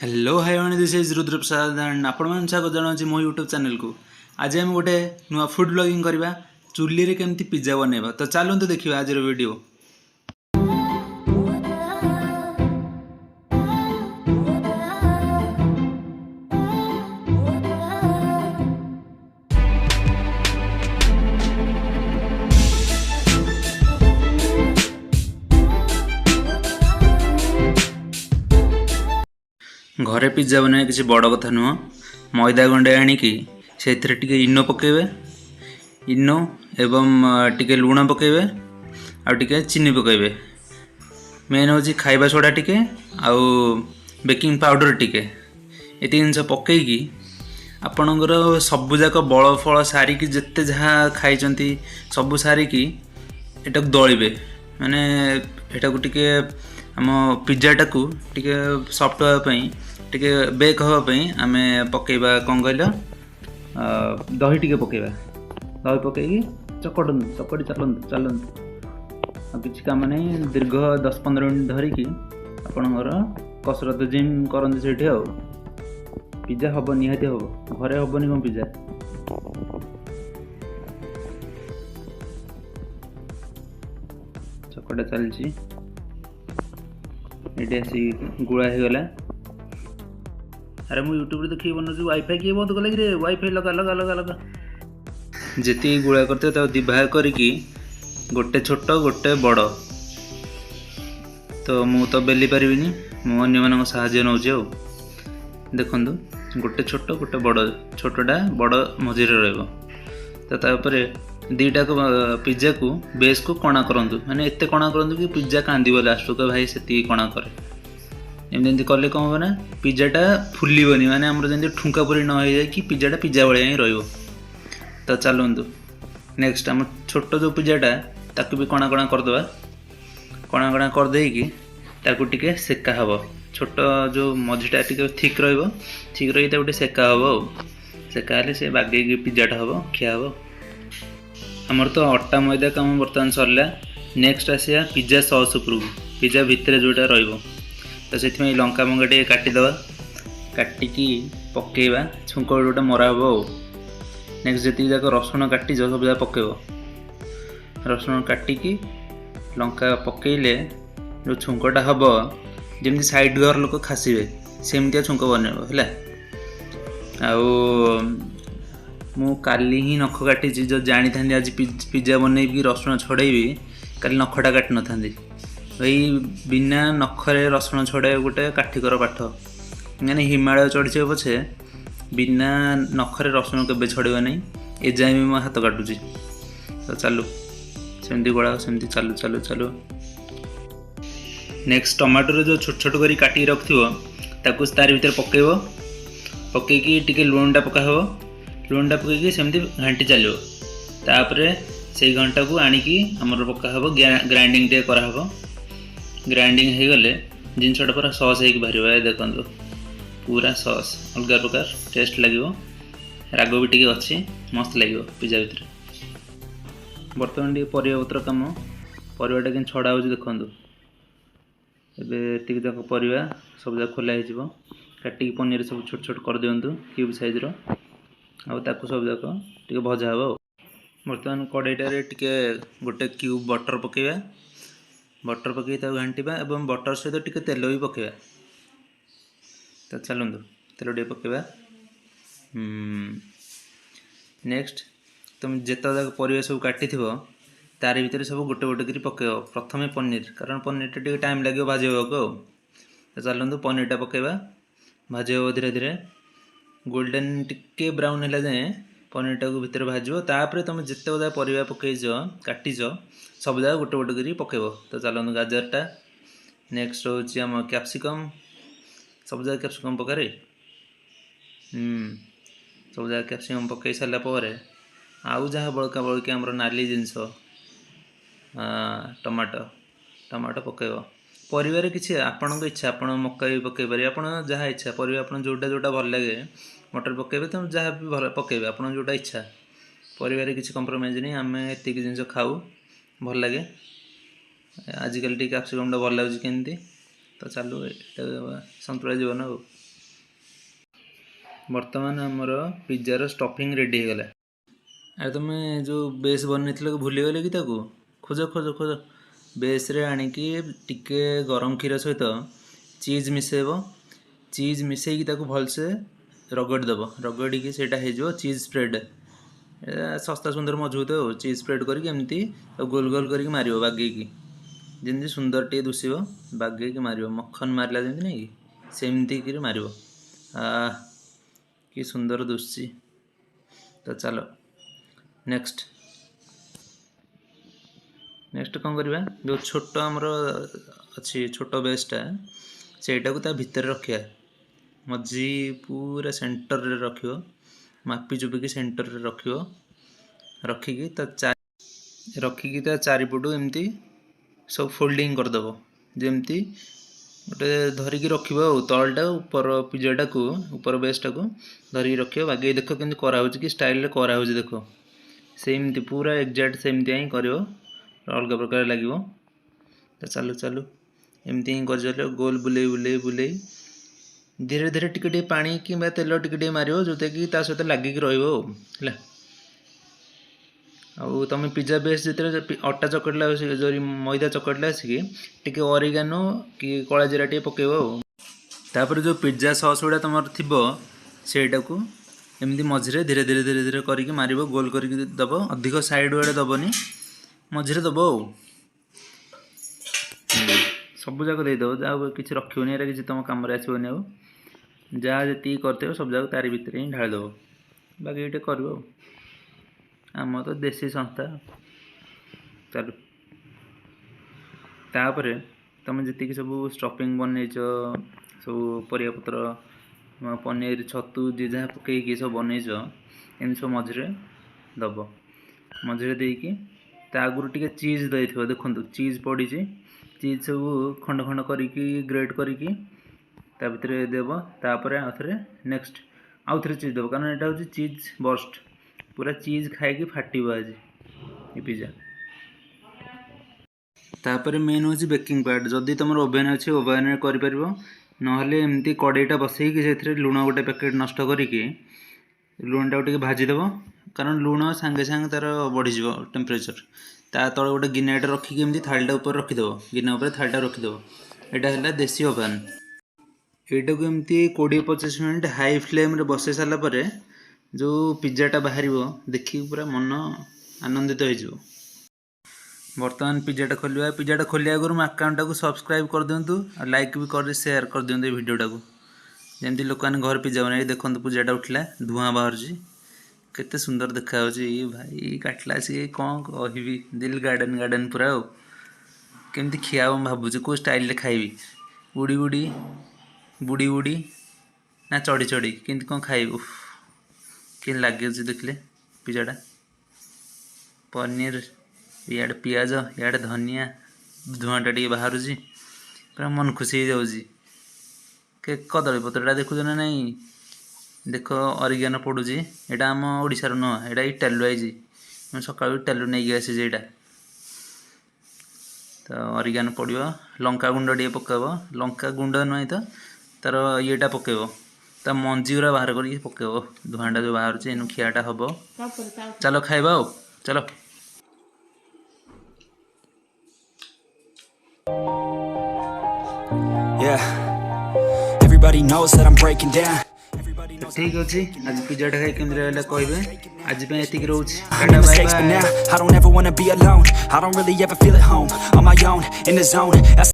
Hello hi one this is Rudra Prasad and आपण मान स्वागत जनाऊँ मो यूट्यूब चैनल को। आज हम गोटे नुआ फूड ब्लॉगिंग करवा चुल्ली रे केमती पिज्जा बनैबा। तो चलतु देखिए आज वीडियो। घरे पिज्जा बनाए किसी बड़ कथा नुह। मैदा गंडे आणिकी से टिके इनो पकेबे, इनो एवं टिके लुण पकेबे आ टिके चीनी पकेबे। मेन होची खाइबा सोडा टिके आउ बेकिंग पाउडर टिके एति जिनस पकईकी आपणकर सबुजाक बल फल सारिकी जिते जहाँ खाइचंती सबु सारिकी एटा दलिबे। माने एटा को टिके आम पिज्जाटा को टिके सॉफ्ट होगा पई टिके बेक होगा पई आमे पकेबा कौन कहल दही टिके पकेबा। दही पकईकी चकटन चकटी चलत किसी कम नहीं। दीर्घ 10-15 मिनट धरिकी आपणकर कसरत जिम करते सेठी आ पिज्जा हम निहाती हम घरे हेनी कौन पिज्जा। चकटा चलती ये आसी गुड़ा हो गला। अरे मु यूट्यूब देखिए बनाऊँ वाईफाई किए बंद कल कि वाईफाई लगा लगा लगा लगा जी गुड़ा करते दिभाग करी गोटे छोट गोटे बड़। तो मु तो बेली पारिनी मु अन्य मान साहाଯ୍य नौचे। देखु गोटे छोट गोटे बड़ छोटा बड़ मझे रोपर दीटा को पिज्जा को बेस को कणा करूँ माने एत कणा करूँ कि पिज्जा कांद लास्ट को भाई से कणा करे। एमती कले कौन हम ना पिज्जाटा फुलबनी माने आमर जमी ठुंका पूरी न हो जाए कि पिज्जाटा पिज्जा भाया ही रही। तो चलतु नेक्स्ट आम छोट जो पिज्जाटा ताकू भी कणा कणा करदे कणा कणा करदेकी ताकू टिके सेका हम। छोट जो मझीटा टिके थिक रही गोटे सेका हम। सेका हेल्ले से बागेकी पिज्जाटा हम खिया हम। आमर तो अट्टा मैदा काम बर्तमान सरला। नेक्स्ट आसिया पिज्जा सॉस उपरକୁ पिज्जा भितर जोटा रहिबो। तो से लंका मंगा टे काटिदेवा काटिकी पकेवा छुंक जोटा मरा हम। नेक्स्ट जी जाक रसुण काटी सब जगह पकेब। रसुण काटिकी लंका पकेले जो छुंकटा हम जमी साइड घर लोक खासिबे सेमती छुंक बनइब है। मु काली ही नख काटी जो जानी था आज पिज्जा बनईबी रसुण छड़ेबी काली नखटा काटी न था भाई बिना नखरे रसुण छड़े गोटे काठिकर पाठ। मैंने हिमालय चढ़ी पछे बिना नखरे रसुण के छड़े नहीं ए जाए भी मो हाथ काटुची। तो चलू सेमती गोड़ा सेमती चलू चलू चलू। नेक्स्ट टमाटर जो छोट छोट कर काटिक रखिथो ताकू तार भीतर पकेब पकईकी टिके लुणटा पका हो। लुणटा पकईकी सेमती घांटी चलो तापर से घंटा को आनिकी आमर पका हम ग्राइंडिंग टे कराहब। ग्राइंडिंग हो गले जिनसटा पूरा सॉस हो बाहर देखो पूरा सॉस अलग प्रकार टेस्ट लगे राग भी टी अच्छी मस्त लगे पिज्जा भितर। बर्तमान टे परिवापत्र कम परिवाटा कि छड़ा हो देखु एति जाक परिवा सब जाक खोला हो काटिक पनीर सब छोट छोट कर दिंतु क्यूब साइज्र आकु सब जाक टे भजा हम। बर्तमान कड़ईटारे टिके गोटे क्यूब बटर पकेबा बटर पकई घांटा और बटर सहित टिके तेल भी पकेबा। तो चलतु तेल टे पकेबा। नेक्स्ट तुम जिते जाक परिवा सब काटी तार भीतर सब गोटे गोटे कर पकेब। प्रथम पनीर कारण पनीरटा टिके टाइम लगे भाजवाक। तो चलतु पनीरटा पकेबा भाज धीरे धीरे गोल्डन टिके ब्राउन है जाए पनीरटा को भितर भाजो। तापर तुम जिते जगह परिवा पकईच काटिच सब जगह गोटे गोटे कर पकेब। तो चलतु गाजरटा नेक्स्ट हूँ आम कैप्सिकम सब जगह कैप्सिकम पकारे सब जगह कैप्सिकम पकई सारापर आउ जहाँ बड़का बड़का आमर नाली जिनस टमाटो टमाटो पकेब। परिवार किसी आपण इच्छा आप मक्का भी पकई पारे आप जहाँ इच्छा परिवा आप जोटा जोटा भल लगे मटर पकेबे तो जहाँ भी भल पकेबे आप जोटा इच्छा परिवार किसी कंप्रोमाइज नहीं। आम एतिक जिन खाऊ भल लगे आजिकल टी कैप्सिकम भल लगे केमती। तो चलो सन्तुला जीवन हो। बर्तमान आमर पिज्जार स्टफिंग रेडी हो गला। अरे तुम जो बेस बन भूलीगल कि खोज खोज खोज बेस रे आणिकी टिके गरम क्षीर सहित चीज मिसेब। चीज मिसेकी ताको भलसे रगड़ दब रगड़ी से चीज स्प्रेड सस्ता सुंदर मजबूत हो चीज स्प्रेड करके एमती गोल गोल करके मार बागेकी जमी सुंदर टे दुषिब बागेकी मार मक्खन मारला जमी नहीं कि सेमती मार कि सुंदर दुषी। तो चलो नेक्स्ट नेक्स्ट कौन करवा जो छोट आमर अच्छी छोट बेसटा सेटा को भितर रखा मझी पूरा सेंटर रे रख मापी चुपिकी सेंटर रे रख रखिकी रखिकी चारिपटू एमती सब फोल्डिंग करदेव जमती गोटे धरिकी रख तलटा ऊपर पिज्जाटा को ऊपर बेसटा को धरिकी रख बागे देख के कराऊ कि स्टाइल कराऊ देख सेमती पूरा एक्जाक्ट सेमती ही कर अलग प्रकार लगे। तो चलो चलो एमती ही कर गोल बुले बुले बुले धीरे धीरे टिके पानी कि तेल टिके मार जोटा कि सहित लगिक रहा आउ तुम पिज्जा बेस जो अटा चकटला जो मैदा चकटला आसिक ऑरिगानो कि कला जीरा टे पकेब तापर जो पिज्जा सॉस गुड़ा तुम थीटा को एमती मझे धीरे धीरे धीरे धीरे करके मार गोल कर दब अधिक साइड वाले दबनी मझे दब सब जाक देदेव जहाँ किसी रखनी किसी तुम कम आसोनी आ जहाँ जी कर सब जाक तारी भितर ही ढालदेव बाकी ये कर आम तो देसी संस्था। चलो तापर तुम जी सब स्टफिंग बन सब परियापत्र पनीर छतु जी जहाँ पकईकि सब बन एम सब मझे दब मझे देकी आगुरी टे चीज दे देखो चीज पड़ी चीज सब खंड खंड करके ग्रेट करके भीतर देव तापर आउ थे नेक्स्ट आउ थे चीज देव कारण यहाँ हूँ चीज बर्स्ट पूरा चीज खाई फाटिब आज ये पिज्जा। तापर मेन हूँ बेकिंग पार्ट जदि तुम ओभेन अच्छे ओभेन कर ना एमती कड़ईटा बसईकि से लुण गोटे पैकेट नष्ट करके लुणटा टे भाजीदेव कारण लुण सांगे सांगे तार बढ़ीज टेम्परेचर ता तले गोटे गिनाटे रखिकी एमती थालीटा ऊपर रखीदेव गिना उपर थालीटा रखीदेव यहाँ है देसी ओभेन यहाँ को एमती 20-25 मिनट हाई फ्लेम रे बसई सारापर जो पिज्जाटा बाहर देखिए पूरा मन आनंदित हो। बर्तमान पिज्जाटा खोलिया आगुरी मो आकाउंटा को सब्सक्राइब कर दिंतु और लाइक भी कर शेयर कर दिंतु भिडियोटा को जमी लोक मैंने घर पिज्जा बना देखते पिज्जाटा उठला धुआं बाहर केते सुंदर देखा भाई काटला सी कौन कहि दिल गार्डन गार्डन पूरा केमती खिया भावुँ कौ स्टाइल खाइबी उड़ी उड़ी बुड़ी बुड़ी ना चढ़ी चढ़ी केमती कौन खाइबी कि लगे देखले पिज्जाटा पनीर इे पियाज इे धनिया धुआंटा टे बाहर पूरा मन खुशी हो जाऊँगी के कदली पत्रटा देखुच ना नहीं देख ऑरिगेनो पड़ू यहाँ आम ओडिशार नुह यहाँ इटालू आई मैं सकाळु इटालू नहीं आसी यहाँ तो ऑरिगेनो पड़ो लंका गुंड टे पकेब लंका गुंड नुह तो तार येटा पकेब ता मंजी गुरा बाहर करके पकेब धुआंटा जो बाहर एनु खियाटा हम चलो खाइबा चलो। Yeah, everybody knows that I'm breaking down. ठीक अच्छे आज पिज्जाटा खाई केमती रहा कहे आज ये रोच I don't ever wanna be alone. I don't really ever feel at home on my own in the zone.